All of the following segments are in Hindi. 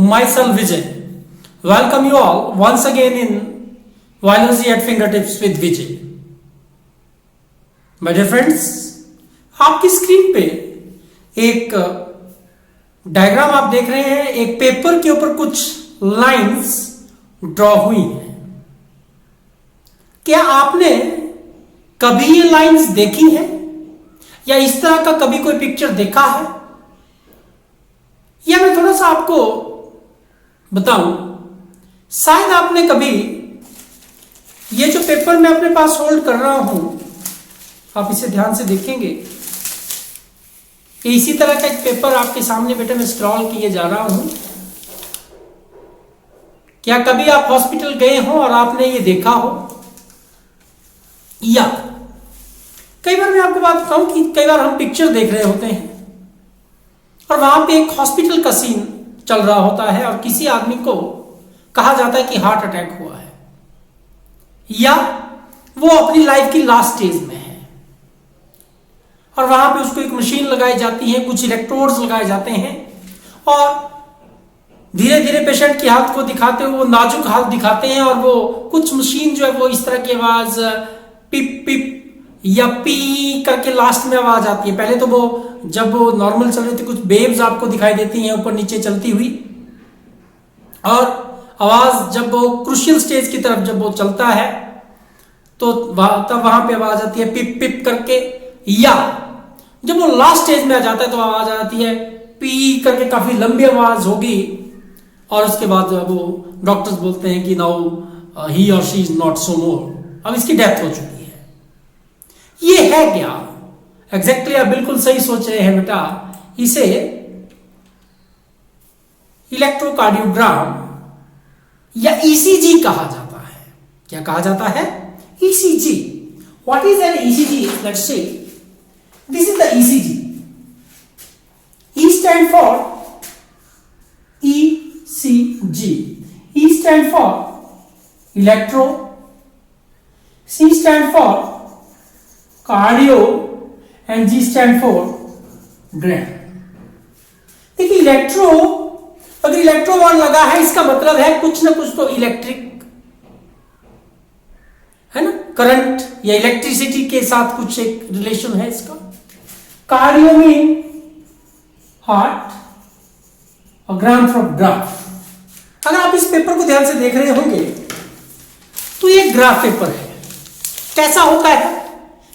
myself Vijay. Welcome you all once again in Biology at Fingertips with Vijay. My dear friends, आपकी स्क्रीन पे एक डायग्राम आप देख रहे हैं। एक पेपर के ऊपर कुछ लाइंस ड्रॉ हुई हैं। क्या आपने कभी ये लाइंस देखी हैं या इस तरह का कभी कोई पिक्चर देखा है? या मैं थोड़ा सा आपको बताऊं, शायद आपने कभी ये जो पेपर मैं अपने पास होल्ड कर रहा हूं, आप इसे ध्यान से देखेंगे, इसी तरह का एक पेपर आपके सामने बेटा मैं स्क्रॉल किए जा रहा हूं। क्या कभी आप हॉस्पिटल गए हो और आपने ये देखा हो? या कई बार मैं आपको बात बताऊं कि कई बार हम पिक्चर देख रहे होते हैं और वहां पे एक हॉस्पिटल का सीन चल रहा होता है और किसी आदमी को कहा जाता है कि हार्ट अटैक हुआ है या वो अपनी लाइफ की लास्ट स्टेज में है और वहां पे उसको एक मशीन लगाई जाती है, कुछ इलेक्ट्रोड्स लगाए जाते हैं और धीरे धीरे पेशेंट की हालत को दिखाते हुए वो नाजुक हालत दिखाते हैं और वो कुछ मशीन जो है वो इस तरह की आवाज पिप पिप या पी करके लास्ट में आवाज आती है। पहले तो वो जब वो नॉर्मल चल रही थी कुछ वेव्स आपको दिखाई देती हैं ऊपर नीचे चलती हुई, और आवाज जब वो क्रूशियल स्टेज की तरफ जब वो चलता है तो तब वहां पे आवाज आती है पिप पिप करके, या जब वो लास्ट स्टेज में आ जाता है तो आवाज आती है पी करके, काफी लंबी आवाज होगी और उसके बाद वो डॉक्टर्स बोलते हैं कि नाउ ही और शी इज नॉट सो मोर, अब इसकी डेथ हो चुकी है। ये है क्या? एग्जैक्टली आप बिल्कुल सही सोच रहे हैं बेटा, इसे इलेक्ट्रोकार्डियोग्राम या ईसीजी कहा जाता है। क्या कहा जाता है? ECG. What is an ECG? Let's say this is the ECG. E stand for ECG. E stand for electro, C stand for cardio and G stand for gram. देखिए इलेक्ट्रो, अगर इलेक्ट्रो वर्ड लगा है इसका मतलब है कुछ ना कुछ तो इलेक्ट्रिक है ना, करंट या इलेक्ट्रिसिटी के साथ कुछ एक रिलेशन है इसका। कार्डियो मीन हार्ट और ग्राम फ्रॉम ग्राफ। अगर आप इस पेपर को ध्यान से देख रहे होंगे तो ये ग्राफ पेपर है। कैसा होता है,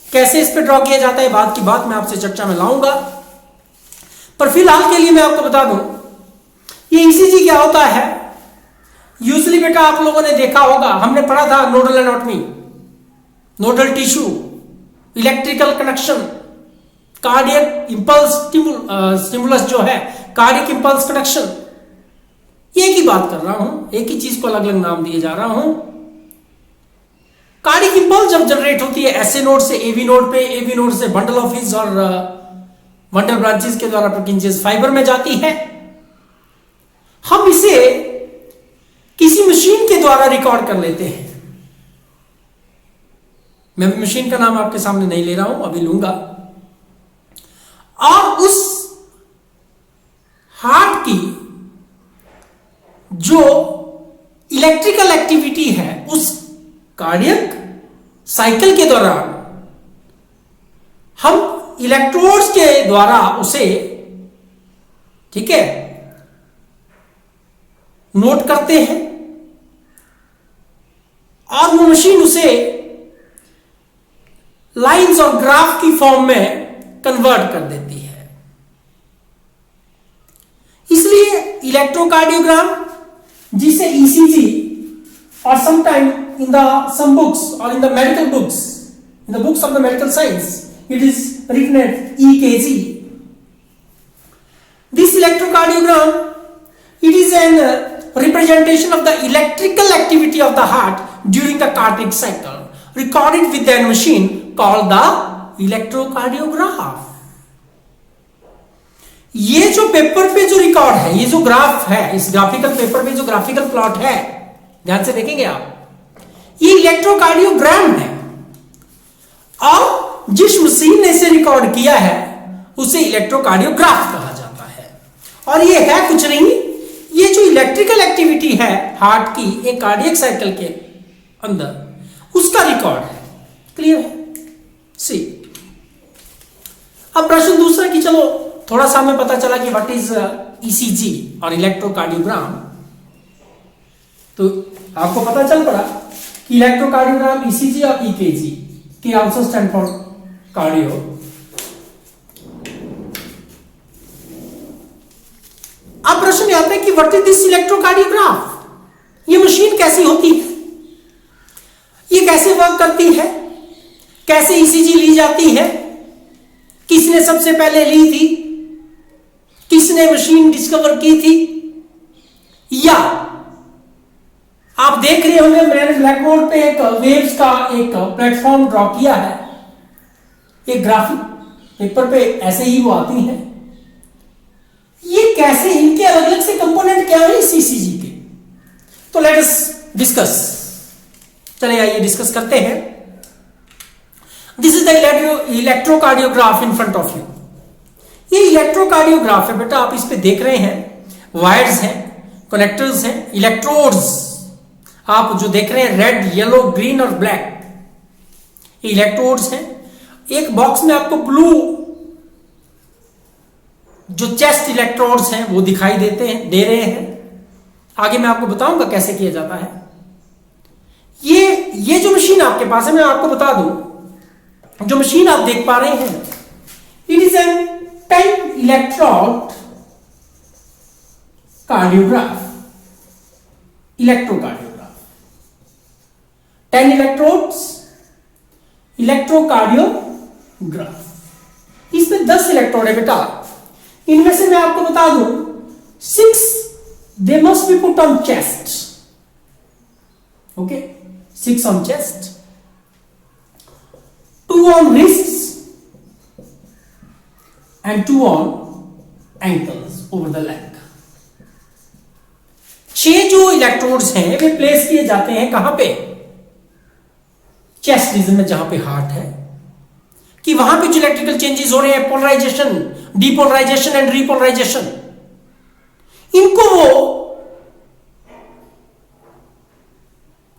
कैसे इस पे ड्रॉ किया जाता है, बात की बात मैं आपसे चर्चा में लाऊंगा, पर फिलहाल के लिए मैं आपको बता दूं ये ईसीजी क्या होता है। यूजुअली बेटा आप लोगों ने देखा होगा, हमने पढ़ा था nodal anatomy, nodal tissue, electrical connection, cardiac impulse stimulus जो है, कार्डियक इंपल्स कनेक्शन, एक ही बात कर रहा हूं, एक ही चीज को अलग अलग नाम दिए जा रहा हूं। कार्डियक इंपल्स जब जनरेट होती है एसए नोड से एवी नोड पे, एवी नोड से बंडल ऑफ हिज और बंडल ब्रांचेस के द्वारा प्रोकिंजियस फाइबर में जाती है। हम इसे किसी मशीन के द्वारा रिकॉर्ड कर लेते हैं। मैं मशीन का नाम आपके सामने नहीं ले रहा हूं, अभी लूंगा। और उस हार्ट की जो इलेक्ट्रिकल एक्टिविटी है उस कार्डियक साइकिल के दौरान हम इलेक्ट्रोड्स के द्वारा उसे, ठीक है, नोट करते हैं और वो मशीन उसे लाइंस और ग्राफ की फॉर्म में कन्वर्ट कर देती है। इसलिए इलेक्ट्रोकार्डियोग्राम, जिसे ईसीजी और sometime in some books or in the medical books, in the books of the medical science, it is written as EKG. This electrocardiogram, it is an representation of the electrical activity of the heart during the cardiac cycle, recorded with a machine called the electrocardiograph. ये जो पेपर पे जो रिकॉर्ड है, ये जो ग्राफ है, इस ग्राफिकल पेपर में जो ग्राफिकल प्लॉट है, ध्यान से देखेंगे आप, ये इलेक्ट्रोकार्डियोग्राम है और जिस मशीन ने इसे रिकॉर्ड किया है उसे इलेक्ट्रोकार्डियोग्राफ कहा जाता है। और ये है कुछ नहीं, ये जो इलेक्ट्रिकल एक्टिविटी है हार्ट की एक कार्डियक साइकिल के अंदर, उसका रिकॉर्ड है। क्लियर है? सी, अब प्रश्न दूसरा कि चलो थोड़ा सा हमें पता चला कि व्हाट इज ईसीजी और इलेक्ट्रोकार्डियोग्राम। तो आपको पता चल पड़ा कि इलेक्ट्रोकार्डियोग्राम, ईसीजी और ईकेजी के आल्सो स्टैंड फॉर कार्डियो। अब प्रश्न आता है कि व्हाट इज दिस इलेक्ट्रोकार्डियोग्राफ, ये मशीन कैसी होती है, ये कैसे वर्क करती है, कैसे ईसीजी ली जाती है, किसने सबसे पहले ली थी, किसने मशीन डिस्कवर की थी, या आप देख रहे होंगे मैंने ब्लैक बोर्ड पे एक वेव्स का एक प्लेटफॉर्म ड्रॉ किया है, एक ग्राफिक पेपर पे ऐसे ही वो आती हैं। ये कैसे, इनके अलग अलग से कंपोनेंट क्या है इस ईसीजी के, तो लेट अस डिस्कस। चलिए आइए डिस्कस करते हैं। This is the electrocardiograph in front of you. ये इलेक्ट्रोकार्डियोग्राफ है बेटा, आप इस पे देख रहे हैं वायर्स हैं, कनेक्टर्स हैं, इलेक्ट्रोड्स आप जो देख रहे हैं रेड, येलो, ग्रीन और ब्लैक, ये इलेक्ट्रोड्स हैं। एक बॉक्स में आपको ब्लू जो चेस्ट इलेक्ट्रोड्स हैं वो दिखाई दे रहे हैं। आगे मैं आपको बताऊंगा कैसे किया जाता है। ये जो मशीन आपके पास है, मैं आपको बता दूं, जो मशीन आप देख पा रहे हैं, it is an 10 electrode cardiograph, electrocardiograph, 10 electrodes electrocardiograph. इसमें 10 इलेक्ट्रोड है बेटा। इनमें से मैं आपको बता दूं 6 they must be put on chest, okay, 6 on chest, 2 on wrists and 2 on ankles over the leg. 6 जो इलेक्ट्रोड्स हैं वे प्लेस किए जाते हैं कहां पे, चेस्ट रीजन में, जहां पे हार्ट है, कि वहां पे जो इलेक्ट्रिकल चेंजेस हो रहे हैं, पोलराइजेशन, डीपोलराइजेशन एंड रीपोलराइजेशन, इनको वो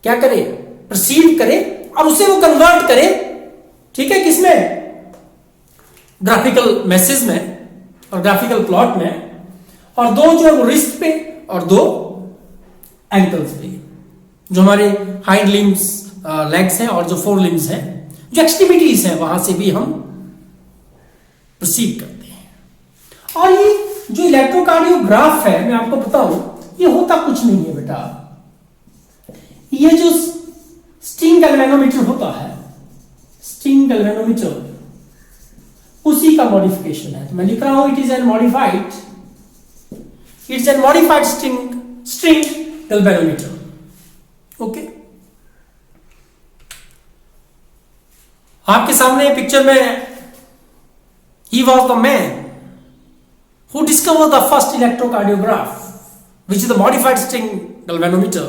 क्या करे, प्रसीव करे और उसे वो कन्वर्ट करे, ठीक है, किसमें, ग्राफिकल मैसेज में और ग्राफिकल प्लॉट में, और 2 जो है वो रिस्ट पे और 2 एंकल्स पे, जो हमारे हाइंड लिम्स लेग्स हैं और जो फोर लिम्स हैं, जो एक्सट्रीमिटीज हैं, वहां से भी हम प्रसीव करते हैं। और ये जो इलेक्ट्रोकार्डियोग्राफ है, मैं आपको बताऊं, ये होता कुछ नहीं है बेटा। ये जो स्ट्रिंग गैल्वेनोमीटर होता है, स्ट्रिंग गैल्वेनोमीटर, उसी का मॉडिफिकेशन है। तो मैं लिख रहा हूं it is an modified string galvanometer, okay. आपके सामने पिक्चर में he was the man who discovered the first electrocardiograph, which is the modified string galvanometer.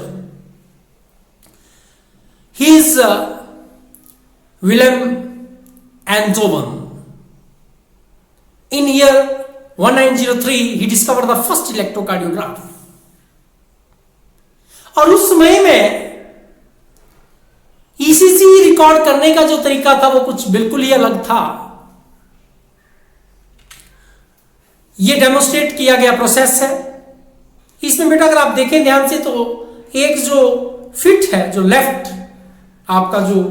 He is Willem Einthoven. In year 1903 he discovered the first electrocardiograph. और उस समय में ईसीजी रिकॉर्ड करने का जो तरीका था वो कुछ बिल्कुल ही अलग था। ये डेमोस्ट्रेट किया गया प्रोसेस है। इसमें बेटा अगर आप देखें ध्यान से, तो एक जो फिट है, जो लेफ्ट आपका जो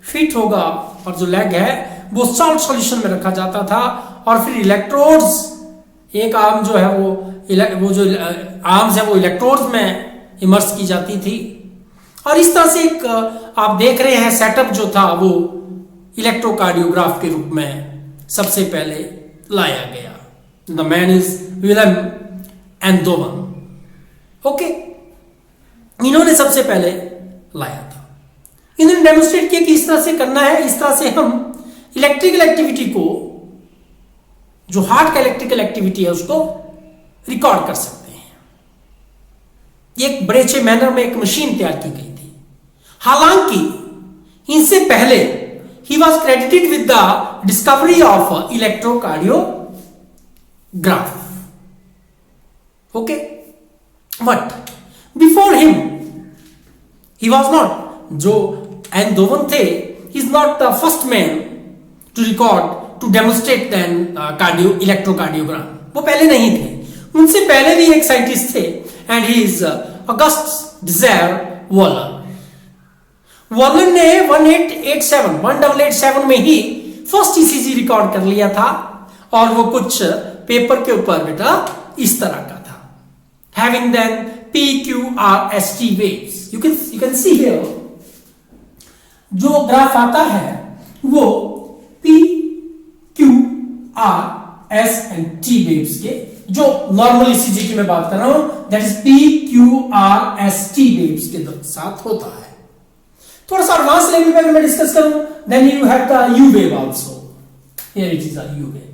फिट होगा और जो लेग है वो सॉल्ट सॉल्यूशन में रखा जाता था, और फिर इलेक्ट्रोड्स, एक आर्म जो है वो जो आर्म्स है वो इलेक्ट्रोड्स में इमर्स की जाती थी। और इस तरह से एक आप देख रहे हैं सेटअप जो था वो इलेक्ट्रोकार्डियोग्राफ के रूप में सबसे पहले लाया गया। The man is Willem Einthoven, okay. इन्होंने सबसे पहले लाया था। इन्होंने डेमोन्स्ट्रेट किया कि इस तरह से करना है, इस तरह से हम इलेक्ट्रिकल एक्टिविटी को, जो हार्ट का इलेक्ट्रिकल एक्टिविटी है, उसको रिकॉर्ड कर सकते हैं। एक बड़े अच्छे मैनर में एक मशीन तैयार की गई थी। हालांकि इनसे पहले he was credited with the discovery of electrocardiograph, okay. But before him he was not, जो एंडोवन थे, he is not the first man to record to demonstrate then electrocardiogram. वो पहले नहीं थे, उनसे पहले भी एक साइंटिस्ट थे, and he is August Desire Waller. Waller ने 1887 में ही फर्स्ट ईसीजी रिकॉर्ड कर लिया था, और वो कुछ पेपर के ऊपर बेटा इस तरह का था, having then PQRST waves। you can see here, जो ग्राफ आता है वो PQRS and T waves के, जो नॉर्मल ईसीजी की मैं बात कर रहा हूं, दैट इज PQRST waves के साथ होता है। थोड़ा सा एडवांस लेवल पे अगर मैं डिस्कस करूं, then you have the U wave also, here it is a U wave।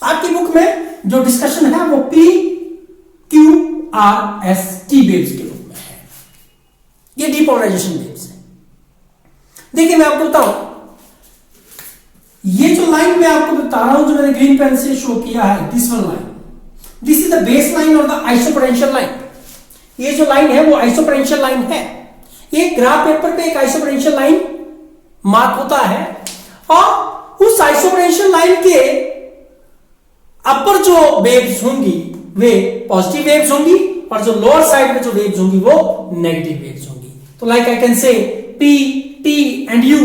आपकी बुक में जो डिस्कशन है वो PQRST waves के रूप में है, ये डीपोलराइजेशन वेव्स है। देखिए मैं आपको बताऊं, ये जो लाइन मैं आपको बता रहा हूं, जो मैंने ग्रीन पेन से शो किया है, this one line, this is the base line और द आइसोपोटेंशियल लाइन। ये जो लाइन है वो आइसोपोटेंशियल लाइन है। एक ग्राफ पेपर पे एक आइसोपोटेंशियल लाइन मार्क होता है, और उस आइसोपोटेंशियल लाइन के अपर जो वेव्स होंगी वे पॉजिटिव वेव्स होंगी, और जो लोअर साइड में जो वेव्स होंगी वो नेगेटिव वेव्स होंगी। तो like I can say P, T and U,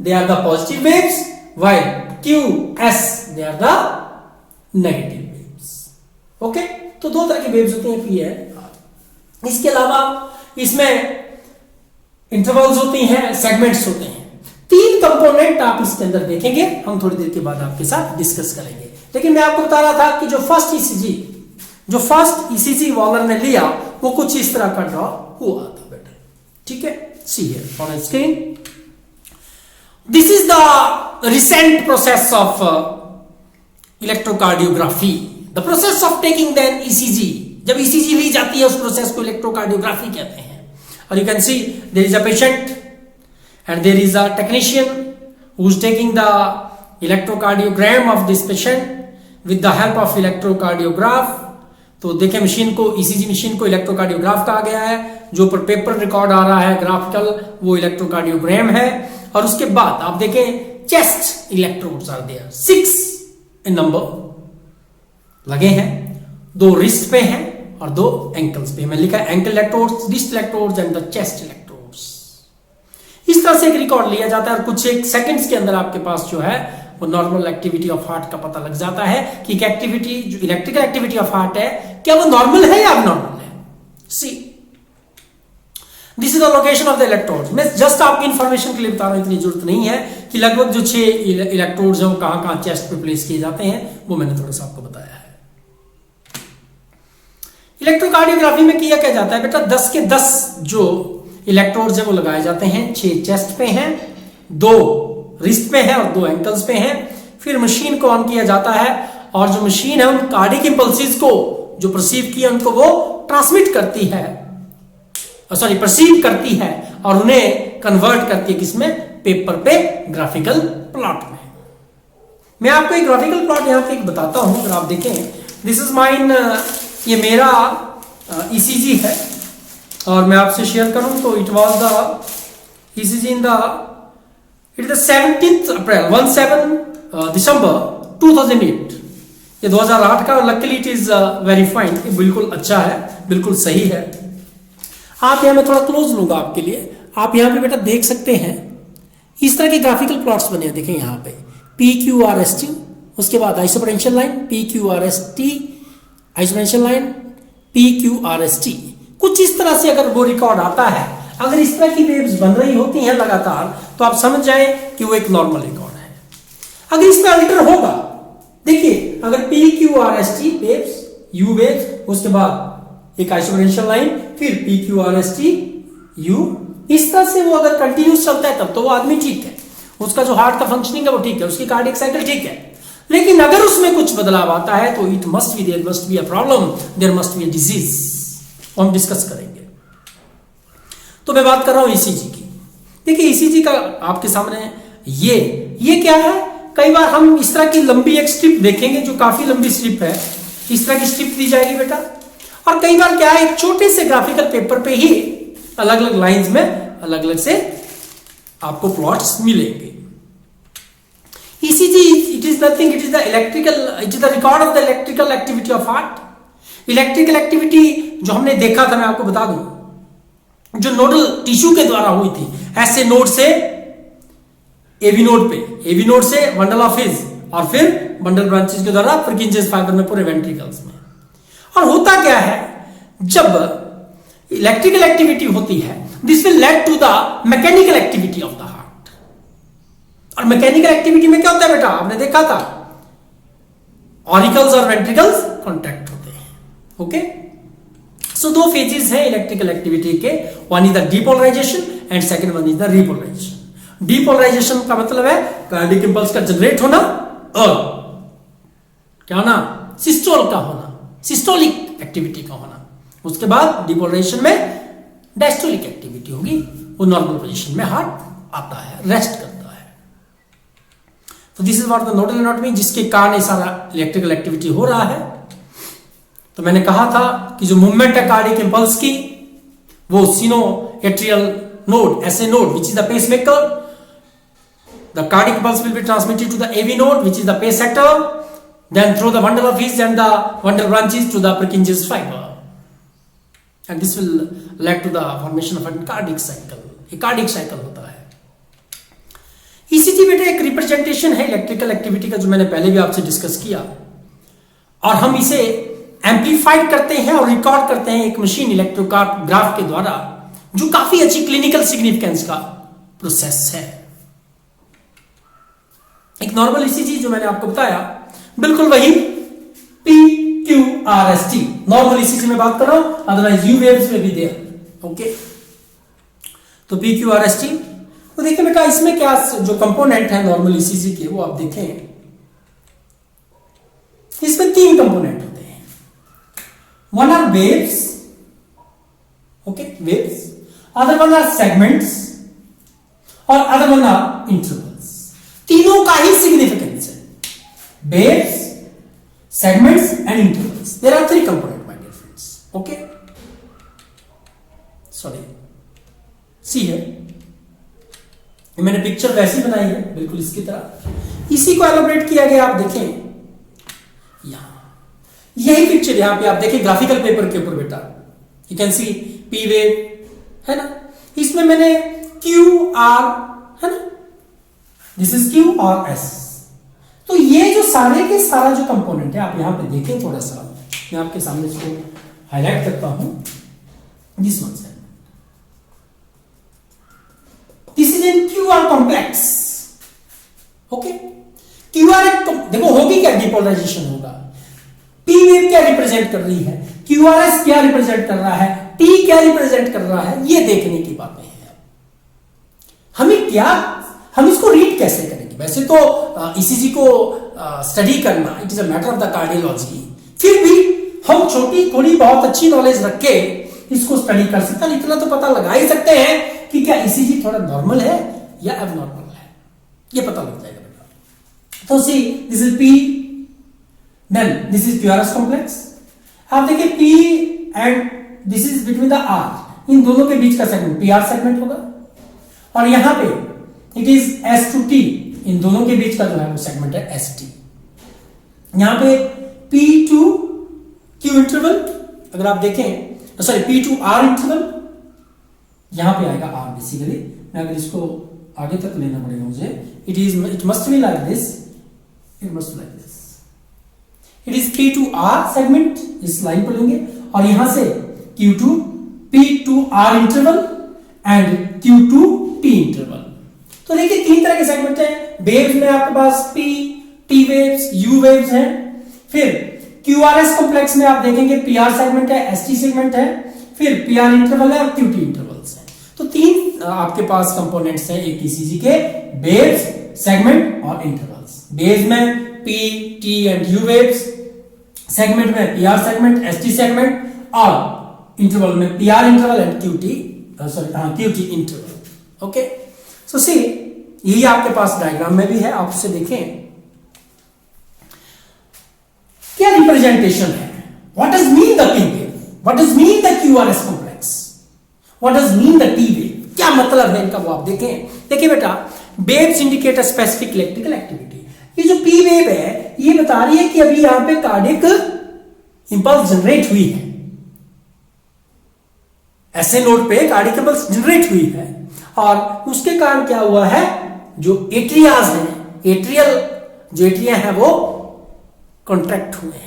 they are the positive waves, while Q, S, they are the negative waves. Okay? तो दो तरह की वेव्स होती हैं, P है। इसके अलावा इसमें इंटरवल्स होती हैं, सेगमेंट्स होते हैं। तीन कंपोनेंट आप इसके अंदर देखेंगे, हम थोड़ी देर के बाद आपके साथ डिस्कस करेंगे। लेकिन मैं आपको बता रहा था कि जो फर्स्ट ईसीजी वॉलर ने लिया वो कुछ इस तरह का ड्रॉ हुआ था बेटा, ठीक है। See here on screen, this is the recent process of electrocardiography, the process of taking then ECG. जब ईसीजी ली जाती है उस प्रोसेस को इलेक्ट्रोकार्डियोग्राफी कहते हैं। और you can see there is a patient and there is a technician who is taking the electrocardiogram of this patient with the help of electrocardiograph। तो देखें मशीन को, ईसीजी मशीन को इलेक्ट्रोकार्डियोग्राफ कहा गया है। जो पर पेपर रिकॉर्ड आ रहा है ग्राफिकल, वो इलेक्ट्रोकार्डियोग्राम है। और उसके बाद आप देखें chest electrodes are there, 6 in number लगे हैं, 2 रिस्ट पे हैं और 2 एंकल्स पे। मैं लिखा है ankle electrodes, wrist electrodes and the chest electrodes. इस तरह से एक रिकॉर्ड लिया जाता है और कुछ एक सेकंड्स के अंदर आपके पास जो है वो नॉर्मल एक्टिविटी ऑफ हार्ट का पता लग जाता है कि एक्टिविटी, जो इलेक्ट्रिकल एक्टिविटी ऑफ हार्ट है, क्या वो नॉर्मल है या अबनॉर्मल है। सी this is the location of the electrodes. मैं जस्ट आपकी इंफॉर्मेशन के लिए बता रहा हूं, इतनी जरूरत नहीं है कि लगभग जो 6 इलेक्ट्रोड्स हैं वो कहां कहां चेस्ट पे प्लेस किए जाते हैं, वो मैंने थोड़ा सा आपको बताया है। इलेक्ट्रोकार्डियोग्राफी में किया क्या जाता है बेटा, 10 के 10 जो इलेक्ट्रोड्स है वो लगाए जाते हैं। 6 चेस्ट पे हैं, 2 रिस्ट पे हैं और 2 एंकल्स पे हैं। फिर मशीन को ऑन किया जाता है और जो मशीन है उन कार्डिक इंपल्सेस को जो परसीव किया उनको वो ट्रांसमिट करती है, परसीव करती है और उन्हें कन्वर्ट करती है किसमें, पेपर पे, ग्राफिकल प्लॉट में। मैं आपको एक ग्राफिकल प्लॉट यहां पे एक बताता हूं, अगर आप देखें, दिस इज माइन, ये मेरा ईसीजी है और मैं आपसे शेयर करूं तो it was the ECG in the 17th अप्रैल 17 दिसंबर 2008। ये 2008 का, और luckily it is very fine, ये बिल्कुल अच्छा है, बिल्कुल सही है। आप यहां, मैं थोड़ा क्लोज लूंगा आपके लिए, आप यहां पे बेटा देख सकते हैं इस तरह के ग्राफिकल प्लॉट्स बने हैं। देखें यहां पे PQRST, उसके बाद आइसोपोटेंशियल लाइन PQRST, आइसोपोटेंशियल लाइन PQRST। कुछ इस तरह से अगर वो रिकॉर्ड आता है, अगर इस तरह की वेव्स बन रही होती हैं लगातार, तो आप समझ जाएं कि वो एक नॉर्मल रिकॉर्ड है। अगर इसमें अल्टर होगा, देखिए अगर PQRST वेव्स, U वेव्स, उसके बाद एक आइसोपोटेंशियल लाइन, फिर PQRST U, इस तरह से वो अगर कंटिन्यूस चलता है तब तो वो आदमी ठीक है, उसका जो हार्ट का फंक्शनिंग है वो ठीक है, उसकी कार्डियक साइकिल ठीक है। लेकिन अगर उसमें कुछ बदलाव आता है तो it must be, there must be a problem, there must be a disease. हम डिस्कस करेंगे। तो मैं बात कर रहा हूं ईसीजी की। देखिए ईसीजी का आपके सामने ये क्या है, कई बार हम इस तरह की लंबी एक स्ट्रिप देखेंगे जो काफी लंबी स्ट्रिप है, इस तरह की स्ट्रिप दी जाएगी बेटा, और कई बार क्या है, एक छोटे से ग्राफिकल पेपर पे ही अलग अलग लाइंस में अलग अलग से आपको प्लॉट्स मिलेंगे। ECG, it is nothing, it is the record of the electrical activity of heart. Electrical activity जो हमने देखा था, मैं आपको बता दूं, जो नोडल टिश्यू के द्वारा हुई थी, ऐसे नोड से एवी नोड पे, एवी नोड से बंडल ऑफ हिज, और फिर बंडल ब्रांचेस के द्वारा पुरकिंजेस फाइबर में पूरे वेंट्रिकल्स में। और होता क्या है, जब इलेक्ट्रिकल एक्टिविटी होती है, this will lead to the mechanical activity of the heart. और मैकेनिकल एक्टिविटी में क्या होता है बेटा, आपने देखा था, ऑरिकल्स और वेंट्रिकल्स कॉन्टैक्ट होते हैं। ओके, सो दो फेजेस हैं इलेक्ट्रिकल एक्टिविटी के, one is the depolarization and second one is the repolarization. Depolarization का मतलब है कार्डियक इंपल्स का जनरेट होना और क्या होना, सिस्टोल का होना, सिस्टोलिक एक्टिविटी का होना। उसके बाद डिपोलराइजेशन में डायस्टोलिक एक्टिविटी होगी, वो नॉर्मल पोजीशन में हार्ट आता है, रेस्ट करता है। तो this is what the nodal anatomy, जिसके कारण ये सारा इलेक्ट्रिकल एक्टिविटी हो रहा है। तो मैंने कहा था कि जो मूवमेंट है कार्डियक इंपल्स की, वो sino atrial node, SA node which is the pacemaker, the cardiac impulse will be transmitted to the AV node which is the pace setter, then through the bundle of His and the bundle branches to the Purkinje's fiber, and this will lead to the formation of a cardiac cycle. एक कार्डियक साइकिल होता है। ECG बेटा एक रिप्रेजेंटेशन है इलेक्ट्रिकल एक्टिविटी का, जो मैंने पहले भी आपसे डिस्कस किया, और हम इसे एम्पलीफाइड करते हैं और रिकॉर्ड करते हैं एक मशीन इलेक्ट्रोग्राफ के द्वारा, जो काफी अच्छी क्लिनिकल सिग्निफिकेंस का प्रोसेस है। एक नॉर्मल ECG जो मैंने आपको बताया, बिल्कुल वही PQRST नॉर्मल ECG में बात कर रहा हूं, अदरवाइज यू वेव्स में भी देयर। ओके, तो PQRST, तो देखिए बेटा इसमें क्या जो कंपोनेंट है नॉर्मल ECG के, वो आप देखें, इसमें तीन कंपोनेंट होते हैं। One are waves, okay waves, other one are segments, और अदर वन आर इंटरवल्स। तीनों का ही सिग्निफिकेंस है, waves, segments and intervals. There are three components, my dear friends. Okay, sorry, see here, मैंने पिक्चर वैसी बनाई है बिल्कुल इसकी तरह, इसी को एलोबरेट किया गया। आप देखें यहां यही पिक्चर, यहां पे आप देखें ग्राफिकल पेपर के ऊपर बेटा, you can C P wave है ना, इसमें मैंने QR है ना, दिस इज Q और S। तो ये जो सारे के सारा जो कंपोनेंट है, आप यहां पे देखें थोड़ा सा, मैं आपके सामने इसको हाईलाइट करता हूं, दिस वन से, this is an QR complex. Okay, QR देखो होगी क्या, डिपोलराइजेशन होगा। P वेव क्या रिप्रेजेंट कर रही है, QRS क्या रिप्रेजेंट कर रहा है, T क्या रिप्रेजेंट कर रहा है, ये देखने की बातें हैं। हमें क्या, हम इसको रीड कैसे करेंगे? वैसे तो ECG को स्टडी करना it is a matter of the cardiology, फिर भी हम छोटी थोड़ी बहुत अच्छी नॉलेज रख के इसको स्टडी कर सकते हैं। इतना तो पता लगा ही सकते हैं कि क्या ECG थोड़ा नॉर्मल है या एबनॉर्मल है, ये पता लग जाएगा बेटा। तो see this is P, then this is QRS complex. आप देखिए P and this is between the R, इन दोनों के बीच का सेगमेंट PR सेगमेंट होगा, और यहां पे it is S to T, इन दोनों के बीच का जो है वो सेगमेंट है ST। यहां पे P to Q इंटरवल, अगर आप देखें, sorry P to R interval, यहां पे आएगा R बेसिकली। मैं अगर इसको आगे तक लेना पड़ेगा मुझे, it must be like this, it must be like this, it is P to R segment, इस लाइन को लेंगे, और यहां से Q to P to R interval and Q to T interval. तो देखिए तीन तरह के सेगमेंट हैं। वेव्स में आपके पास P, T waves, U waves हैं। फिर QRS कॉम्प्लेक्स में आप देखेंगे PR सेगमेंट है, ST सेगमेंट है, फिर PR इंटरवल है और QT इंटरवल्स हैं। तो तीन आपके पास कंपोनेंट्स हैं एक ECG के, वेव्स, सेगमेंट और इंटरवल्स। वेव्स में P, T and U waves, segment में PR सेगमेंट, ST सेगमेंट, और इंटरवल में PR interval and QT interval. Okay, so see यही आपके पास डायग्राम में भी है, आप उसे देखें क्या रिप्रेजेंटेशन है, what does mean the P wave, what does mean the QRS complex, what does mean the T wave, क्या मतलब है इनका वो आप देखें। देखिए बेटा, waves indicate a specific electrical activity. ये जो पी वेव है ये बता रही है कि अभी यहां पे कार्डियक इंपल्स जनरेट हुई है, ऐसे नोड पे कार्डियक इंपल्स जनरेट हुई है, और उसके कारण क्या हुआ है, जो एट्रियाज हैं, एट्रियल जो एट्रिया है वो कॉन्ट्रैक्ट हुए हैं।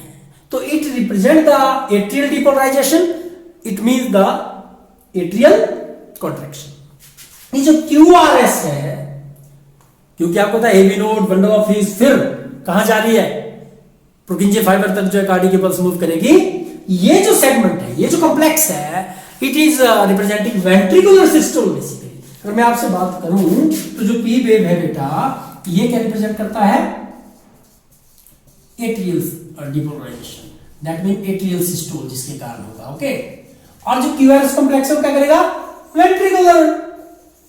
तो इट represent the atrial depolarization, it means the atrial contraction. ये जो क्यूआरएस है, क्योंकि आपको पता है AV node, bundle of His, फिर कहां जा रही है, प्रोकिंजे फाइबर तक जो है कार्डियक इंपल्स मूव करेगी। ये जो सेगमेंट है, ये जो कॉम्प्लेक्स है, it is representing ventricular system basically. अगर मैं आपसे बात करूं तो जो पी वेव है बेटा, ये क्या रिप्रेजेंट करता है, atrial depolarization, that mean atrial systole जिसके कारण होगा, ओके। और जो क्यूआरएस कॉम्प्लेक्स है वो क्या करेगा, वेंट्रिकुलर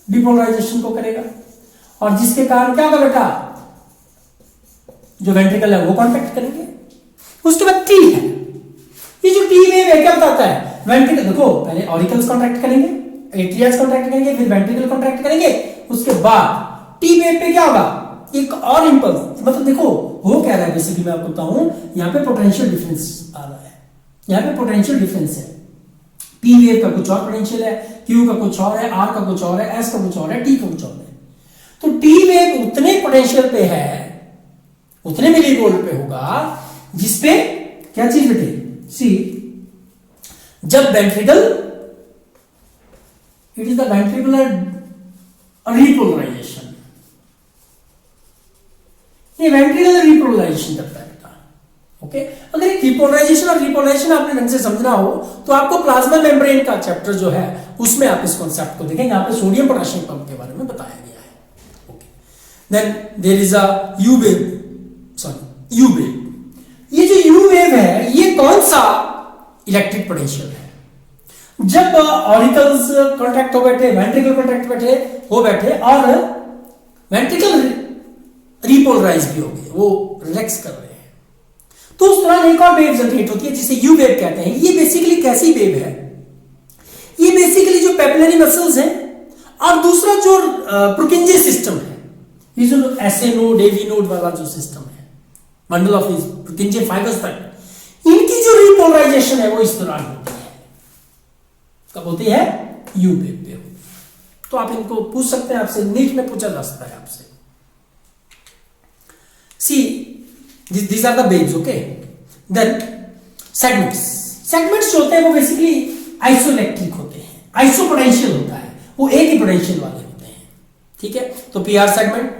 डिपोलराइजेशन को करेगा, और जिसके कारण क्या होगा बेटा, जो वेंट्रिकल है वो कॉन्ट्रैक्ट करेंगे। उसके बाद टी है, ये जो टी वेव है क्या बताता है, वेंट्रिकल, देखो पहले ऑरिकल्स कॉन्ट्रैक्ट करेंगे, एट्रियाज कॉन्ट्रैक्ट करेंगे, फिर वेंट्रिकल कॉन्ट्रैक्ट करेंगे, उसके बाद टी वेव पे क्या होगा, एक और इंपल्स, मतलब देखो हो क्या रहा है बेसिकली मैं आपको बताऊं, यहां पे पोटेंशियल डिफरेंस आ रहा है, यहां पे पोटेंशियल डिफरेंस है, पी वेव का कुछ और पोटेंशियल है, क्यू का कुछ और है, आर का कुछ और है, एस का कुछ और है, टी का कुछ और है। तो टी वेव उतने पोटेंशियल पे है, उतने मिली वोल्ट पे होगा, जिसपे क्या चीज बेटे, सी, जब ventricle, it is the ventricular repolarization, ये वेंट्रिकुलर रिपोलराइजेशन करता है बेटा, ओके। अगर ये रिपोलराइजेशन और रिपोलराइजेशन आपने ढंग से समझना हो तो आपको प्लाज्मा मेम्ब्रेन का चैप्टर जो है उसमें आप इस कॉन्सेप्ट को देखेंगे, यहाँ पे सोडियम पोटेशियम पंप के बारे में बताया गया है, okay. Then there is a U wave, sorry U wave. ये जो यू वेव है ये कौन सा इलेक्ट्रिक पोटेंशियल है, जब ऑरिकल्स कॉन्ट्रैक्ट हो बैठे, वेंट्रिकल कॉन्ट्रैक्ट हो बैठे और वेंट्रिकल रिपोलराइज भी हो गए, वो रिलैक्स कर रहे हैं, तो उस दौरान एक और वेव जनरेट होती है जिसे यू वेव कहते हैं। ये बेसिकली कैसी वेव है, ये बेसिकली जो पेपिलरी मसल्स हैं और दूसरा जो प्रोकिंजे सिस्टम है, ये जो एसए नोड, एवी नोड वाला जो सिस्टम है, बंडल ऑफ प्रोकिंजे फाइबर्स तक, इनकी जो रिपोलराइजेशन है वो इस दौरान होती है, कब होती है, यू वेव पे। तो आप इनको पूछ सकते हैं, आपसे नीट में पूछा जा सकता है आपसे। See, these are the waves, okay? Then segments. Segments जो होते हैं वो बेसिकली आइसोइलेक्ट्रिक होते हैं, आइसोपोटेंशियल होता है, वो एक ही पोटेंशियल वाले होते हैं, ठीक है। तो पी आर सेगमेंट,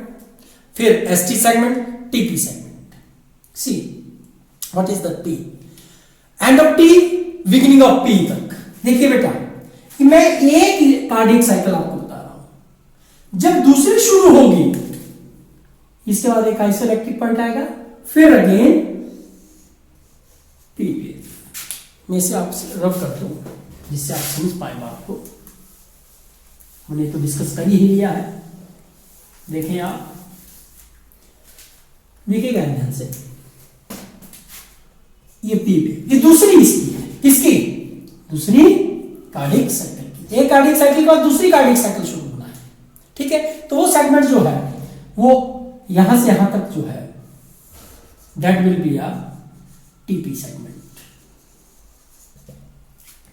फिर S T segment, TP segment. See what is the P, end of T, beginning of P तक। देखिए बेटा, मैं एक कार्डियक साइकिल आपको बता रहा हूं, जब दूसरी शुरू होगी इसके बाद एक आइसोइलेक्ट्रिक पॉइंट आएगा, फिर अगेन पी वेव। मैं इसे आपसे रब करता हूं जिससे आप समझ पाए बात को, हमने तो डिस्कस कर ही लिया है। देखिए आप, देखिएगा ध्यान से, ये पी वेव, ये दूसरी इसकी है, किसकी, दूसरी कार्डियक साइकिल की। एक कार्डियक साइकिल के बाद दूसरी कार्डियक साइकिल शुरू होना है, ठीक है। तो वो सेगमेंट जो है वो यहां से यहां तक जो है, that will be a TP segment.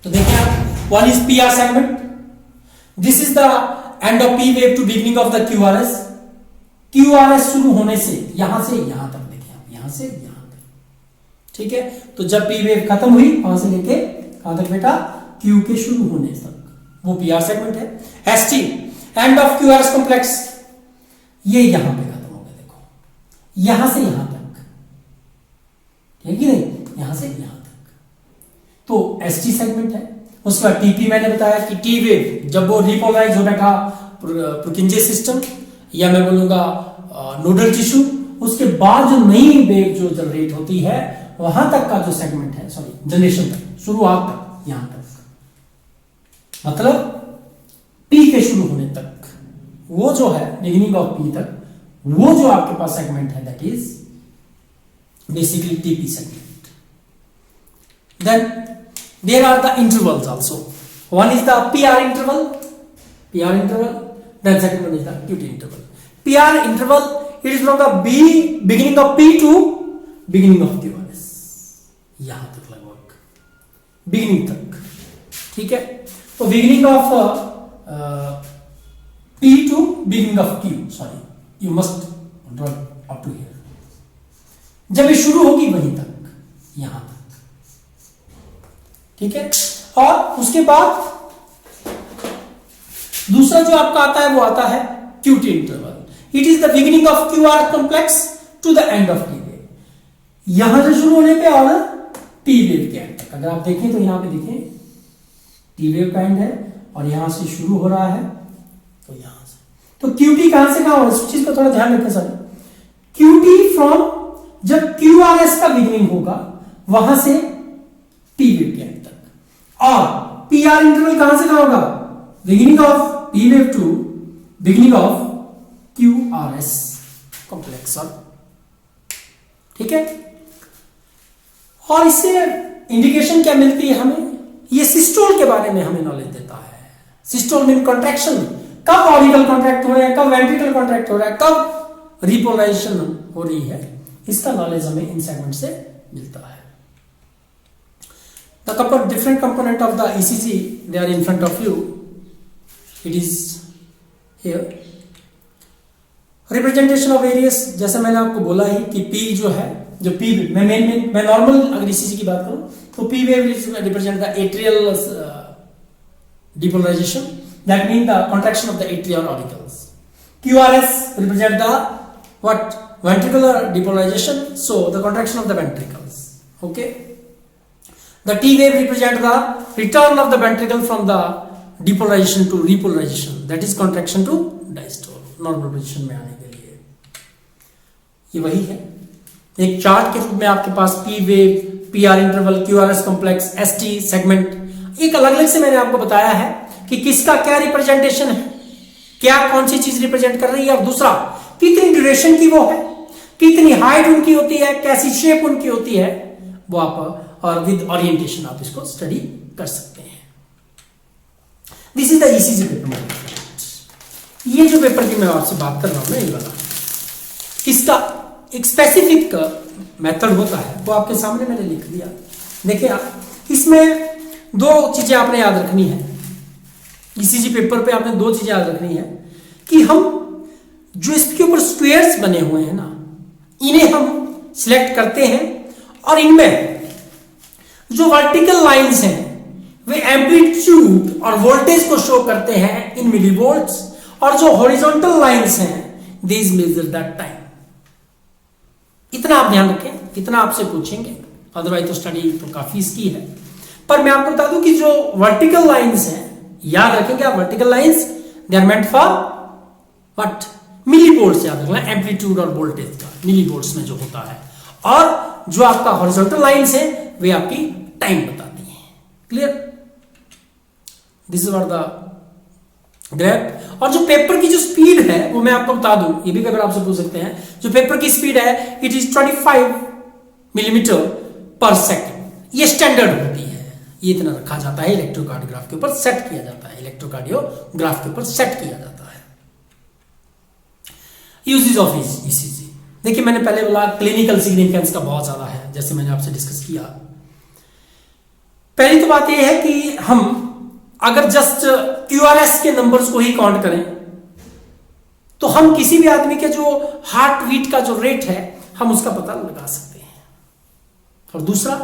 तो देखिए आप, one is P R segment, this is the end of P wave to beginning of the QRS. QRS शुरू होने से यहां तक, देखिए आप, यहां से यहां तक, ठीक है। तो जब पी वेव खत्म हुई वहां से लेके कहां तक बेटा, क्यू के शुरू होने तक, वो पी आर सेगमेंट है। S T, end of QRS complex, ये यहां पे यहां से यहां तक, ठीक है नहीं, यहां से यहां तक, तो एस टी सेगमेंट है। उसके बाद टीपी, मैंने बताया कि टी वेव जब वो रिपोलराइज हो बैठा प्रोकिंजे सिस्टम, या मैं बोलूंगा नोडल टिश्यू, उसके बाद जो नई वेव जो जनरेट होती है वहां तक का जो सेगमेंट है, सॉरी जनरेशन तक, शुरुआत तक, यहां तक, मतलब पी के शुरू होने तक, वो जो है बिगिनिंग ऑफ पी तक, वो जो आपके पास सेगमेंट है that is basically TP segment. Then There are the intervals also. One is the PR interval, then second one is the QT interval. PR interval, it is from the beginning of P to beginning of QRS, यहां तक लगभग बिगिनिंग तक, ठीक है। तो beginning of P to beginning of Q, sorry, you must draw up to here, जब ये शुरू होगी वहीं तक, यहां तक, ठीक है। और उसके बाद दूसरा जो आपका आता है वो आता है QT interval. It is the beginning of QR complex to the end of T wave, यहां से शुरू होने पे और T वेव के एंड तक। अगर आप देखें तो यहां पे देखें T वेव का एंड है और यहां से शुरू हो रहा है, तो यहां से तो QT कहां से कहां हो, इस चीज का थोड़ा ध्यान रखें सर। QT फ्रॉम जब QRS का बिगिनिंग होगा वहां से T वेव के एंड तक, और PR इंटरवल कहां से कहां होगा, beginning of T wave to beginning of QRS complex, ठीक है। और इससे इंडिकेशन क्या मिलती है हमें, ये सिस्टोल के बारे में हमें नॉलेज देता है। सिस्टोल मीन कॉन्ट्रैक्शन, कब ऑरिकल कॉन्ट्रैक्ट हो रहे हैं, कब वेंट्रिकल कॉन्ट्रैक्ट हो रहा है, कब रिपोलराइजेशन हो रही है, इसका नॉलेज हमें इन सेगमेंट से मिलता है। The couple different component of the ECG, they are in front of you. It is here. Representation of various, जैसे मैंने आपको बोला ही कि P जो है, जो P मैं नॉर्मल अगर ECG की बात करूं तो P wave represent the atrial depolarization, that means the contraction of the atria or auricles. QRS represent the what, ventricular depolarization, so the contraction of the ventricles, okay. The T wave represent the return of the ventricle from the depolarization to repolarization, that is contraction to diastole, normal position में आने के लिए। ये वही है, एक चार्ट के रूप में आपके पास P wave, PR interval, QRS complex, ST segment, एक अलग अलग से मैंने आपको बताया है कि किसका क्या रिप्रेजेंटेशन है, क्या कौन सी चीज रिप्रेजेंट कर रही है, और दूसरा कितनी ड्यूरेशन की वो है, कितनी हाइट उनकी होती है, कैसी शेप उनकी होती है, वो आप और विद ओरिएंटेशन आप इसको स्टडी कर सकते हैं। This is the ECG paper. ये जो पेपर की मैं आपसे बात कर रहा हूं ना, ये वाला, इसका एक स्पेसिफिक मेथड होता है, वो आपके सामने मैंने लिख दिया। देखिए आप, इसमें दो चीजें आपने याद रखनी है। ECG पेपर पे आपने दो चीजें याद रखनी है कि हम जो इसके ऊपर स्क्वेयर्स बने हुए हैं ना, इन्हें हम सिलेक्ट करते हैं, और इनमें जो वर्टिकल लाइंस हैं वे एम्पलीट्यूड और वोल्टेज को शो करते हैं इन मिलीवोल्ट्स, और जो हॉरिजॉन्टल लाइंस हैं दीज मेजर दैट टाइम। इतना आप ध्यान रखें, इतना आपसे पूछेंगे, अदरवाइज तो स्टडी तो काफी इसकी है। पर मैं आपको बता दूं कि जो वर्टिकल लाइंस हैं, याद रखेंगे आप, vertical lines they are meant for what, millivolts याद रखना, एम्पलीट्यूड और वोल्टेज का मिलीवोल्ट्स में जो होता है, और जो आपका हॉरिजॉन्टल लाइंस है वे आपकी टाइम बताती हैं। Clear, this is the graph. और जो पेपर की जो स्पीड है वो मैं आपको बता दूं, ये भी पेपर आपसे पूछ सकते हैं, जो पेपर की स्पीड है इट इज 25 मिलीमीटर पर सेकेंड, ये स्टैंडर्ड होती है, ये इतना रखा जाता है, इलेक्ट्रोकार्डियोग्राफ के ऊपर सेट किया जाता है, इलेक्ट्रोकार्डियोग्राफ के ऊपर सेट किया जाता है। यूजेस ऑफ ECG, देखिए मैंने पहले बोला क्लिनिकल सिग्निफिकेंस का बहुत ज्यादा है, जैसे मैंने आपसे डिस्कस किया। पहली तो बात यह है कि हम अगर जस्ट QRS के नंबर्स को ही काउंट करें तो हम किसी भी आदमी के जो हार्ट बीट का जो रेट है हम उसका पता लगा सकते हैं। और दूसरा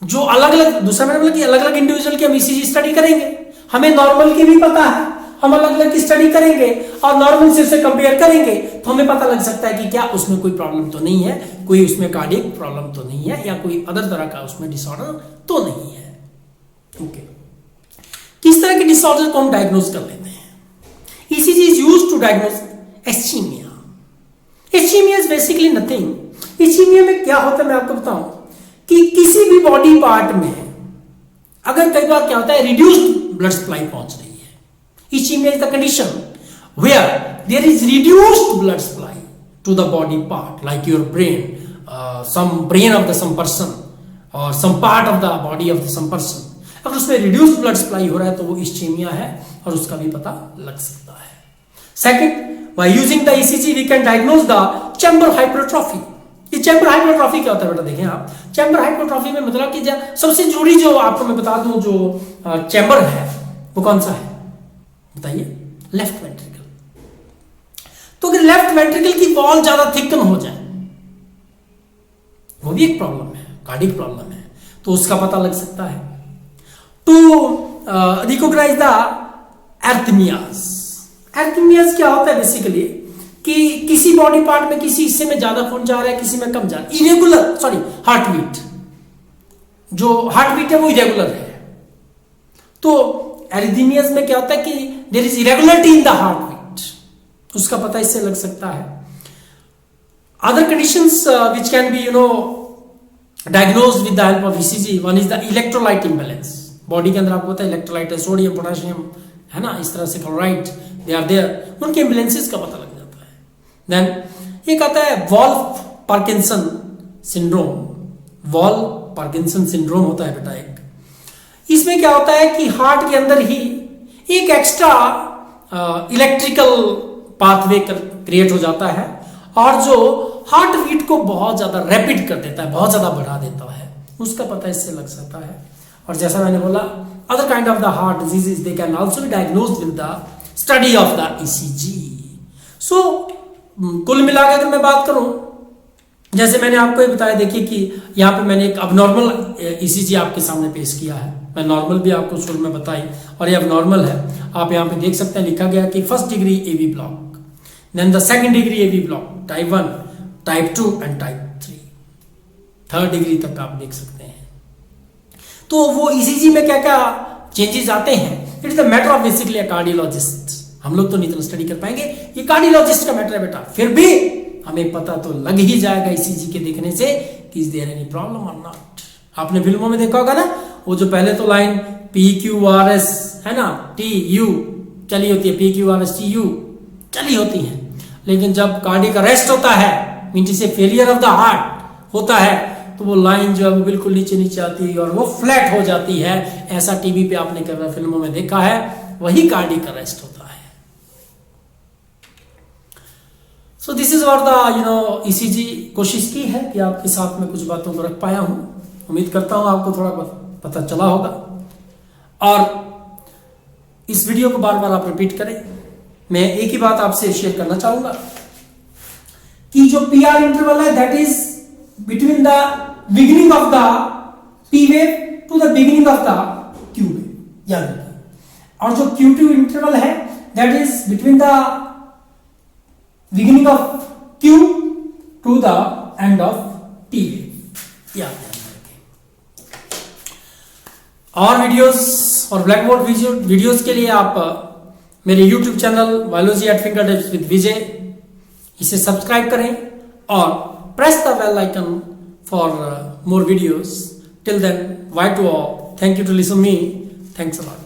जो अलग अलग, दूसरा मैंने बोला कि अलग अलग इंडिविजुअल की हम ECG स्टडी करेंगे, हमें नॉर्मल की भी पता है, हम अलग अलग की स्टडी करेंगे और नॉर्मल से उसे कंपेयर करेंगे तो हमें पता लग सकता है कि क्या उसमें कोई प्रॉब्लम तो नहीं है, कोई उसमें कार्डियक प्रॉब्लम तो नहीं है, या कोई अदर तरह का उसमें डिसऑर्डर तो नहीं है। ओके, किस तरह के डिसऑर्डर को हम डायग्नोज कर लेते हैं? ECG is used to diagnose ischemia. Ischemia is basically nothing. Ischemia में क्या होता है मैं आपको बताऊं कि किसी भी बॉडी पार्ट में अगर कई बार क्या होता है रिड्यूस्ड ब्लड सप्लाई पहुंच रही है। Ischemia is the condition where there is reduced blood supply to the body part, like your brain, some brain of some person और some part of the body of some person, अगर उसमें रिड्यूस्ड ब्लड सप्लाई हो रहा है तो वो इस्चेमिया है और उसका भी पता लग सकता है। Second, by using the ECG we can diagnose the chamber hypertrophy. ये चैम्बर हाइपरट्रॉफी क्या होता है बेटा, देखें आप, चैम्बर हाइपरट्रॉफी में मतलब कि सबसे जरूरी जो आपको मैं बता दूं जो चैम्बर है वो कौन सा है बताइए, लेफ्ट वेंट्रिकल। तो अगर लेफ्ट वेंट्रिकल की वॉल ज्यादा थिकन हो जाए, वो भी एक प्रॉब्लम है, कार्डिक प्रॉब्लम है, तो उसका पता लग सकता है। To recognise the arrhythmias. Arrhythmias क्या होता है बेसिकली कि किसी बॉडी पार्ट में किसी हिस्से में ज्यादा खून जा रहा है, किसी में कम जा रहा है, इरेगुलर, सॉरी हार्ट बीट, जो हार्ट बीट है वो इरेगुलर है। तो एरिथमियाज में क्या होता है कि there is irregularity in the heart beat, उसका पता इससे लग सकता है। Other conditions which can be diagnosed with the help of ECG, one is the electrolyte imbalance. Body के अंदर आपको पता है इलेक्ट्रोलाइट है, सोडियम, पोटेशियम, है ना, इस तरह से क्लोराइड, दे आर देयर, उनके इम्बैलेंसेस का पता लग जाता है। देन एक आता है Wolff Parkinson syndrome. Wolff Parkinson syndrome होता है बेटा एक, इसमें क्या होता है कि हार्ट के अंदर ही एक एक्स्ट्रा इलेक्ट्रिकल पाथवे क्रिएट हो जाता है और जो हार्ट बीट को बहुत ज्यादा रैपिड कर देता है, बहुत ज्यादा बढ़ा देता है, उसका पता इससे लग सकता है। और जैसा मैंने बोला, other kind of the heart diseases they can also be diagnosed with the study of the ECG. So कुल मिलाकर अगर मैं बात करूं, जैसे मैंने आपको ये बताया, देखिए कि यहाँ पे मैंने एक अबनॉर्मल ईसीजी आपके सामने पेश किया है, मैं नॉर्मल भी आपको शुरू में बताई और ये अबनॉर्मल है। आप यहाँ पे देख सकते हैं लिखा गया कि first degree AV block, then the second degree AV block, type 1, type 2 and type 3, third degree तक आप देख सकते हैं। तो वो ईसीजी में क्या क्या चेंजेस आते हैं, it is the matter of basically a cardiologist. हम लोग तो नहीं इतना स्टडी कर पाएंगे, ये कार्डियोलॉजिस्ट का मैटर है बेटा। फिर भी हमें पता तो लग ही जाएगा ईसीजी के देखने से कि इज देयर एनी प्रॉब्लम और नॉट। आपने फिल्मों में देखा होगा ना, वो जो पहले तो लाइन PQRS है ना, TU चली होती है, PQRS TU चली होती है, लेकिन जब कार्डियक अरेस्ट होता है, मींस से फेलियर ऑफ द हार्ट होता है, तो वो लाइन जो है वो बिल्कुल नीचे नीचे आती है और वो फ्लैट हो जाती है। ऐसा टीवी पे आपने कई फिल्मों में देखा है, वही कार्डियक अरेस्ट होता है। सो दिस इज और द ईसीजी। कोशिश की है कि आपके साथ में कुछ बातों को रख पाया हूं, उम्मीद करता हूं आपको थोड़ा पता चला होगा। और इस वीडियो को बार बार आप रिपीट करें। मैं एक ही बात आपसे शेयर करना चाहूंगा कि जो PR इंटरवल है that is between the beginning of the P wave to the beginning of the Q wave, याद रखिए। और जो Q2 इंटरवल है that is between the beginning of Q to the end of T wave, याद रखिए। और वीडियोस और ब्लैक बोर्ड वीडियोस के लिए आप मेरे YouTube channel biology at finger tips with Vijay, इसे सब्सक्राइब करें और press the bell icon for more videos. Till then, bye to all, thank you to listen me, thanks a lot.